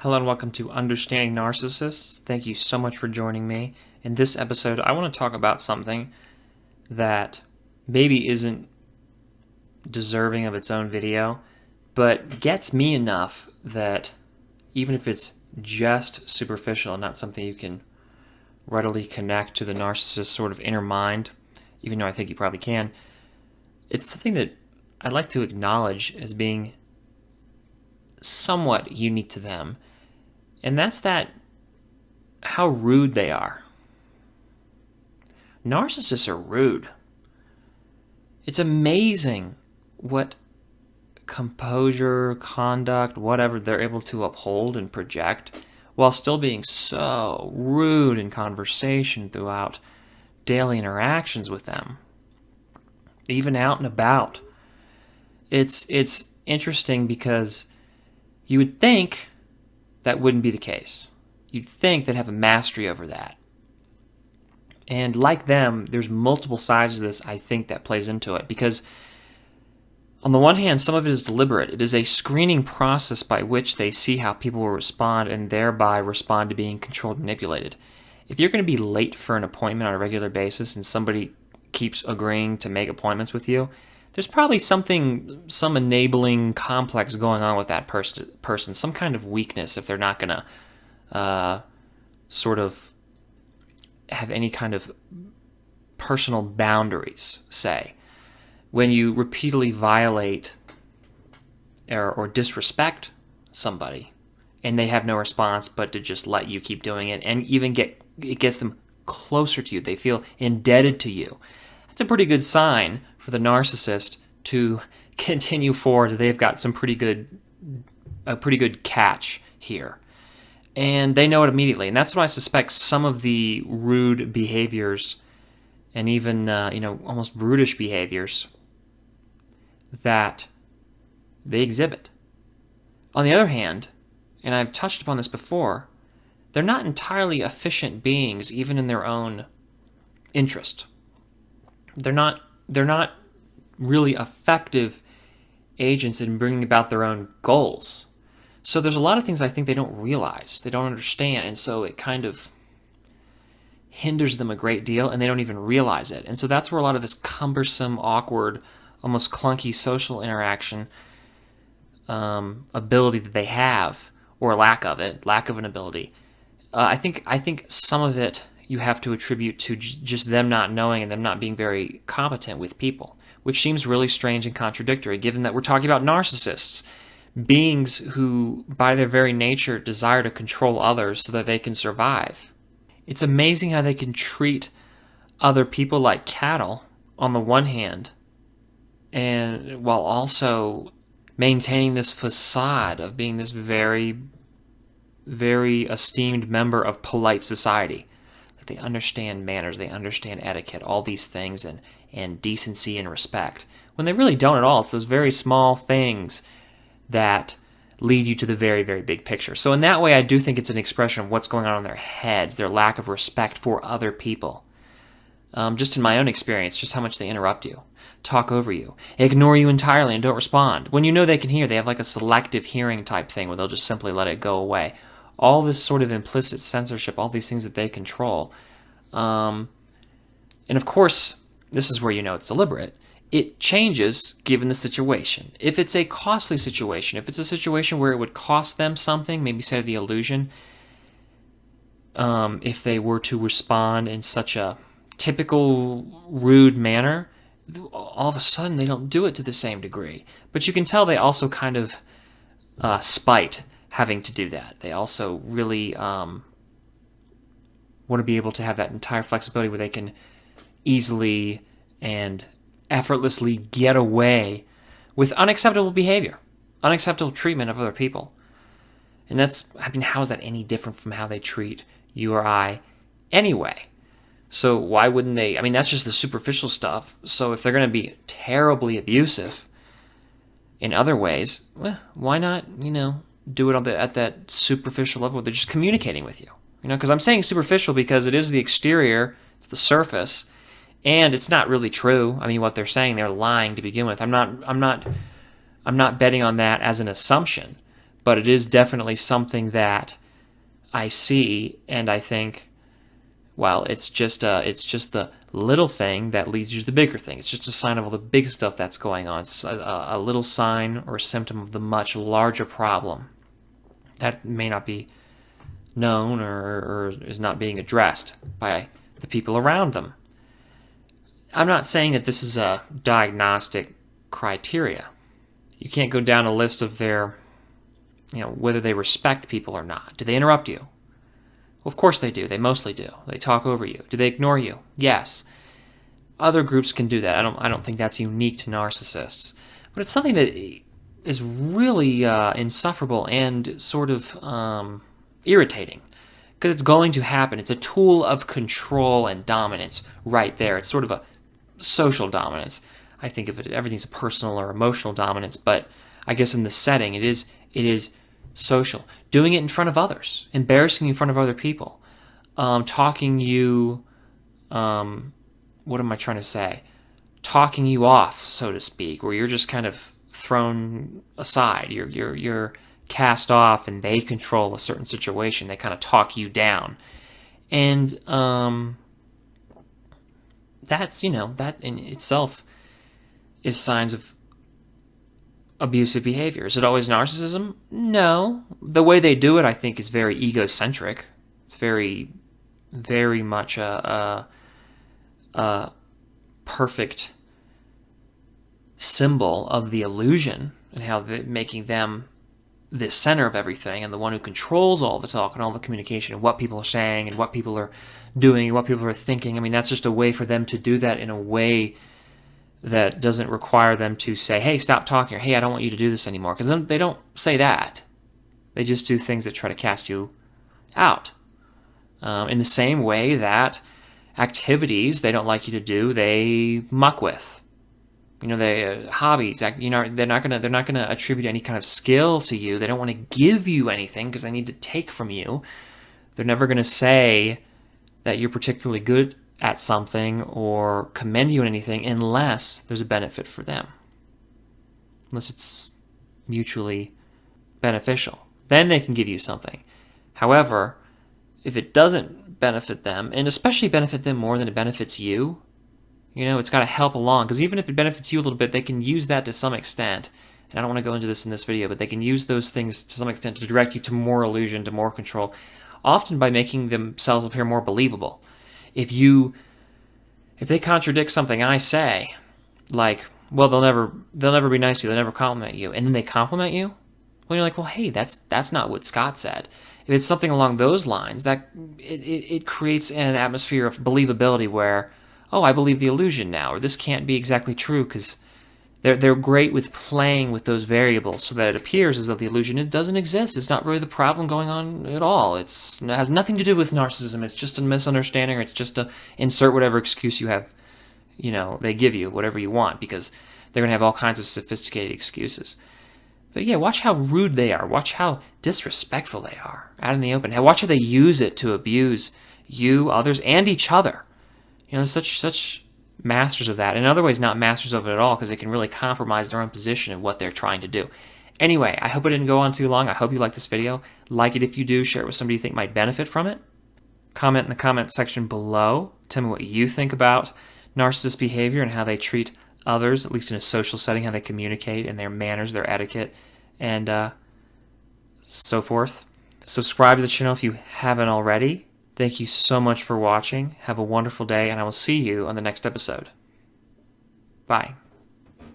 Hello and welcome to Understanding Narcissists. Thank you so much for joining me. In this episode, I want to talk about something that maybe isn't deserving of its own video, but gets me enough that even if it's just superficial and not something you can readily connect to the narcissist's sort of inner mind, even though I think you probably can, it's something that I'd like to acknowledge as being somewhat unique to them. And that's how rude they are. Narcissists are rude. It's amazing what composure, conduct, whatever they're able to uphold and project while still being so rude in conversation throughout daily interactions with them, even out and about. It's interesting because you would think that wouldn't be the case. You'd think they'd have a mastery over that. And like them, there's multiple sides of this, I think, that plays into it. Because on the one hand, some of it is deliberate. It is a screening process by which they see how people will respond and thereby respond to being controlled and manipulated. If you're going to be late for an appointment on a regular basis and somebody keeps agreeing to make appointments with you, there's probably some enabling complex going on with that person, some kind of weakness if they're not going to sort of have any kind of personal boundaries, say. When you repeatedly violate or disrespect somebody and they have no response but to just let you keep doing it, and even it gets them closer to you, they feel indebted to you. That's a pretty good sign for the narcissist to continue forward. They've got a pretty good catch here, and they know it immediately. And that's what I suspect some of the rude behaviors and even almost brutish behaviors that they exhibit. On the other hand, and I've touched upon this before, they're not entirely efficient beings, even in their own interest. They're not really effective agents in bringing about their own goals. So there's a lot of things I think they don't realize, they don't understand, and so it kind of hinders them a great deal, and they don't even realize it. And so that's where a lot of this cumbersome, awkward, almost clunky social interaction ability that they have, or lack of an ability, I think some of it you have to attribute to just them not knowing and them not being very competent with people, which seems really strange and contradictory, given that we're talking about narcissists, beings who, by their very nature, desire to control others so that they can survive. It's amazing how they can treat other people like cattle, on the one hand, and while also maintaining this facade of being this very, very esteemed member of polite society. They understand manners, they understand etiquette, all these things, and decency and respect, when they really don't at all. It's those very small things that lead you to the very, very big picture. So in that way, I do think it's an expression of what's going on in their heads, their lack of respect for other people. Just in my own experience, just how much they interrupt you, talk over you, ignore you entirely, and don't respond. When you know they can hear, they have like a selective hearing type thing where they'll just simply let it go away. All this sort of implicit censorship, all these things that they control. And of course, this is where you know it's deliberate. It changes given the situation. If it's a costly situation, if it's a situation where it would cost them something, maybe say the illusion, if they were to respond in such a typical rude manner, all of a sudden they don't do it to the same degree. But you can tell they also kind of spite having to do that. They also really want to be able to have that entire flexibility where they can easily and effortlessly get away with unacceptable behavior, unacceptable treatment of other people. And how is that any different from how they treat you or I anyway? So why wouldn't they? That's just the superficial stuff. So if they're going to be terribly abusive in other ways, why not, do it at that superficial level where they're just communicating with you? Because I'm saying superficial because it is the exterior, it's the surface, and it's not really true. What they're saying, they're lying to begin with. I'm not betting on that as an assumption, but it is definitely something that I see, and I think, well, it's just the little thing that leads you to the bigger thing. It's just a sign of all the big stuff that's going on. It's a little sign or a symptom of the much larger problem that may not be known or is not being addressed by the people around them. I'm not saying that this is a diagnostic criteria. You can't go down a list of their, whether they respect people or not. Do they interrupt you? Well, of course they do. They mostly do. They talk over you. Do they ignore you? Yes. Other groups can do that. I don't think that's unique to narcissists. But it's something that is really insufferable and sort of irritating, because it's going to happen. It's a tool of control and dominance right there. It's sort of a social dominance. I think of it, everything's a personal or emotional dominance, but I guess in the setting it is social. Doing it in front of others, embarrassing you in front of other people, talking you, what am I trying to say? Talking you off, so to speak, where you're just kind of thrown aside. You're cast off, and they control a certain situation. They kind of talk you down, and that's that in itself is signs of abusive behavior. Is it always narcissism? No. The way they do it, I think, is very egocentric. It's very, very much a perfect symbol of the illusion, and how making them the center of everything and the one who controls all the talk and all the communication and what people are saying and what people are doing and what people are thinking. I mean, that's just a way for them to do that in a way that doesn't require them to say, hey, stop talking, or hey, I don't want you to do this anymore. Because then they don't say that. They just do things that try to cast you out. In the same way that activities they don't like you to do, they muck with. They hobbies. They're not gonna attribute any kind of skill to you. They don't want to give you anything because they need to take from you. They're never gonna say that you're particularly good at something or commend you in anything unless there's a benefit for them, unless it's mutually beneficial. Then they can give you something. However, if it doesn't benefit them, and especially benefit them more than it benefits you, it's got to help along, because even if it benefits you a little bit, they can use that to some extent. And I don't want to go into this in this video, but they can use those things to some extent to direct you to more illusion, to more control, often by making themselves appear more believable. If they contradict something I say, like, well, they'll never be nice to you, they'll never compliment you, and then they compliment you, well, you're like, well, hey, that's not what Scott said. If it's something along those lines, that it creates an atmosphere of believability where, oh, I believe the illusion now, or this can't be exactly true, because they're great with playing with those variables so that it appears as though the illusion doesn't exist. It's not really the problem going on at all. It has nothing to do with narcissism. It's just a misunderstanding, or it's just to insert whatever excuse you have, they give you, whatever you want, because they're going to have all kinds of sophisticated excuses. But yeah, watch how rude they are. Watch how disrespectful they are out in the open. Watch how they use it to abuse you, others, and each other. Such masters of that. In other ways, not masters of it at all, because they can really compromise their own position and what they're trying to do. Anyway, I hope it didn't go on too long. I hope you like this video. Like it if you do. Share it with somebody you think might benefit from it. Comment in the comment section below. Tell me what you think about narcissist behavior and how they treat others, at least in a social setting, how they communicate and their manners, their etiquette, and so forth. Subscribe to the channel if you haven't already. Thank you so much for watching. Have a wonderful day, and I will see you on the next episode. Bye.